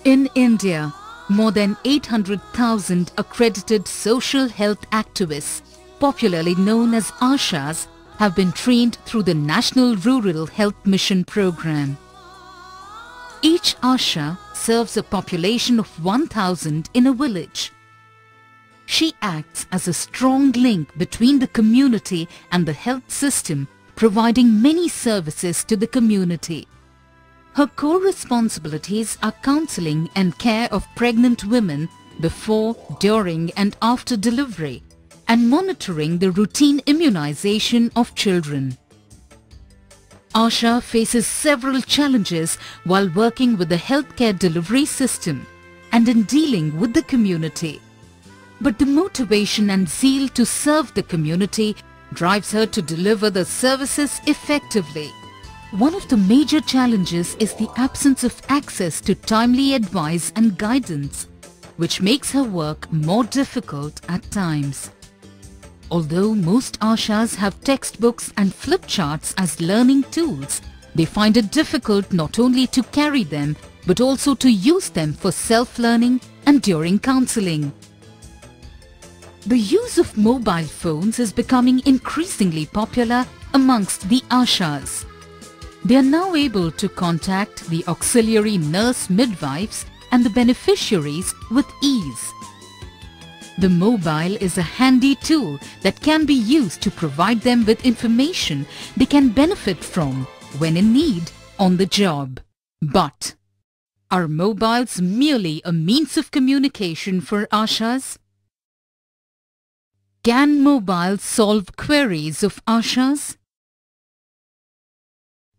In India, more than 800,000 accredited social health activists, popularly known as ASHAs, have been trained through the National Rural Health Mission program. Each ASHA serves a population of 1,000 in a village. She acts as a strong link between the community and the health system, providing many services to the community. Her core responsibilities are counseling and care of pregnant women before, during and after delivery, and monitoring the routine immunization of children. ASHA faces several challenges while working with the healthcare delivery system and in dealing with the community. But the motivation and zeal to serve the community drives her to deliver the services effectively. One of the major challenges is the absence of access to timely advice and guidance, which makes her work more difficult at times. Although most ASHAs have textbooks and flip charts as learning tools, they find it difficult not only to carry them but also to use them for self-learning and during counseling. The use of mobile phones is becoming increasingly popular amongst the ASHAs. They are now able to contact the auxiliary nurse midwives and the beneficiaries with ease. The mobile is a handy tool that can be used to provide them with information they can benefit from when in need on the job. But are mobiles merely a means of communication for ASHAs? Can mobiles solve queries of ASHAs?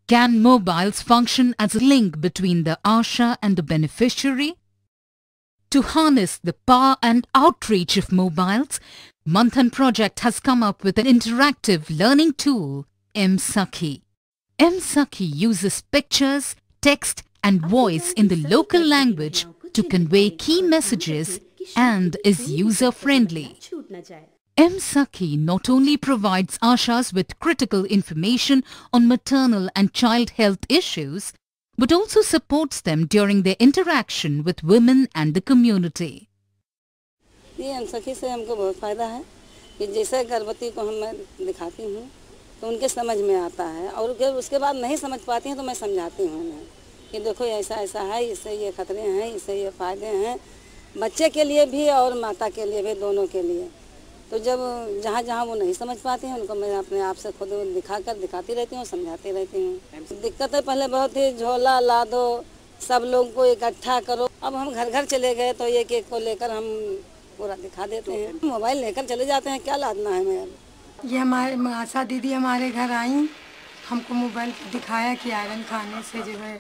Can mobiles function as a link between the ASHA and the beneficiary? To harness the power and outreach of mobiles, Manthan Project has come up with an interactive learning tool, M-Sakhi. M-Sakhi uses pictures, text and voice in the local language to convey key messages and is user-friendly. M-Sakhi not only provides ASHAs with critical information on maternal and child health issues, but also supports them during their interaction with women and the community. ये M-Sakhi से हमको बहुत फायदा है कि जैसे गर्भवती को मैं दिखाती हूँ तो उनके समझ में आता है और उसके बाद नहीं समझ पाती हैं तो मैं समझाती हूँ उन्हें कि देखो ऐसा ऐसा है, इससे ये खतरे हैं, इससे ये फायदे हैं, बच्चे के लिए भी और माता के लिए भी, दोनों के लिए। तो जब जहाँ जहाँ वो नहीं समझ पाते हैं उनको मैं अपने आप से खुद दिखाती रहती हूँ, समझाती रहती हूँ। दिक्कत है पहले बहुत ही, झोला ला दो, सब लोगों को इकट्ठा करो। अब हम घर घर चले गए तो एक एक को लेकर हम पूरा दिखा देते हैं। मोबाइल लेकर चले जाते हैं, क्या लादना है मैं। ये हमारे आशा दीदी हमारे घर आई, हमको मोबाइल पर दिखाया कि आयरन खाने से जो है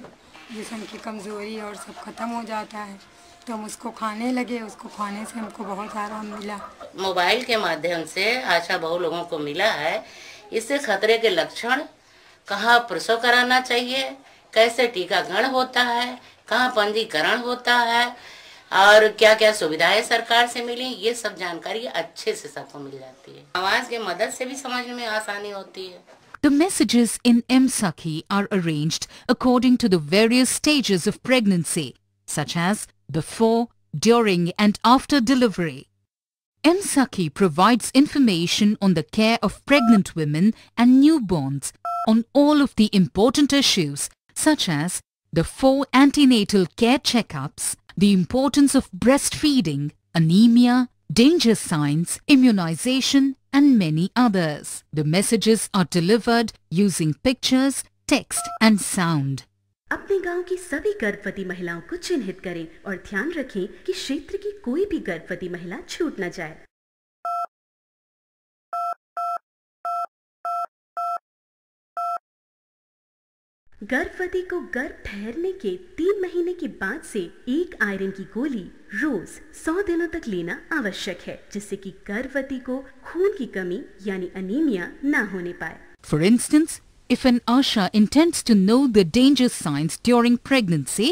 जिस्म की कमज़ोरी और सब खत्म हो जाता है, तो हम उसको खाने लगे। उसको खाने से हमको बहुत आराम मिला। मोबाइल के माध्यम से आशा बहु लोगों को मिला है। इससे खतरे के लक्षण, कहाँ प्रसव कराना चाहिए, कैसे टीकाकरण होता है, कहाँ पंजीकरण होता है और क्या क्या सुविधाएं सरकार से मिली, ये सब जानकारी अच्छे से सबको मिल जाती है। आवाज की मदद से भी समझने में आसानी होती है। The messages in M-Sakhi are arranged according to the various stages of pregnancy, such as before, during and after delivery. M-Sakhi provides information on the care of pregnant women and newborns on all of the important issues such as the 4 antenatal care checkups, the importance of breastfeeding, anemia, danger signs, immunization and many others. The messages are delivered using pictures, text and sound. अपने गांव की सभी गर्भवती महिलाओं को चिन्हित करें और ध्यान रखें कि क्षेत्र की कोई भी गर्भवती महिला छूट न जाए। गर्भवती को गर्भ ठहरने के 3 महीने के बाद से एक आयरन की गोली रोज 100 दिनों तक लेना आवश्यक है, जिससे कि गर्भवती को खून की कमी यानी अनीमिया न होने पाए। For instance, if an ASHA intends to know the danger signs during pregnancy,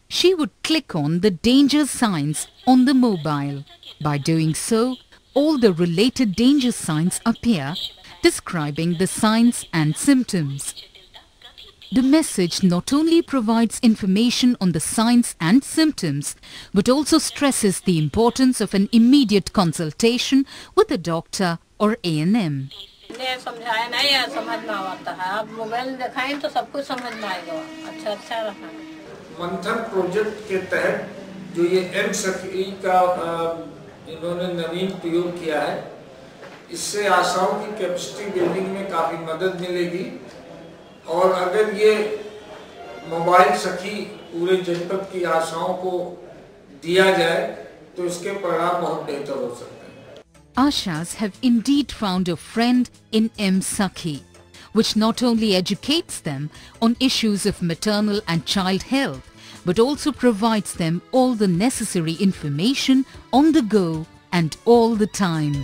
she would click on the danger signs on the mobile. By doing so, all the related danger signs appear, describing the signs and symptoms. The message not only provides information on the signs and symptoms, but also stresses the importance of an immediate consultation with a doctor or A&M. समझाया नहीं है, समझ में आता है। आप mobile दिखाएं तो सब कुछ समझ में आएगा। अच्छा रहा। मंथन प्रोजेक्ट के तहत जो ये एम सखी का इन्होंने नवीन प्रयोग किया है, इससे आशाओं की कैपेसिटी बिल्डिंग में काफ़ी मदद मिलेगी। और अगर ये मोबाइल सखी पूरे जनपद की आशाओं को दिया जाए तो इसके परिणाम बहुत बेहतर हो सकते हैं। Ashas have indeed found a friend in M Sakhi, which not only educates them on issues of maternal and child health, but also provides them all the necessary information on the go and all the time.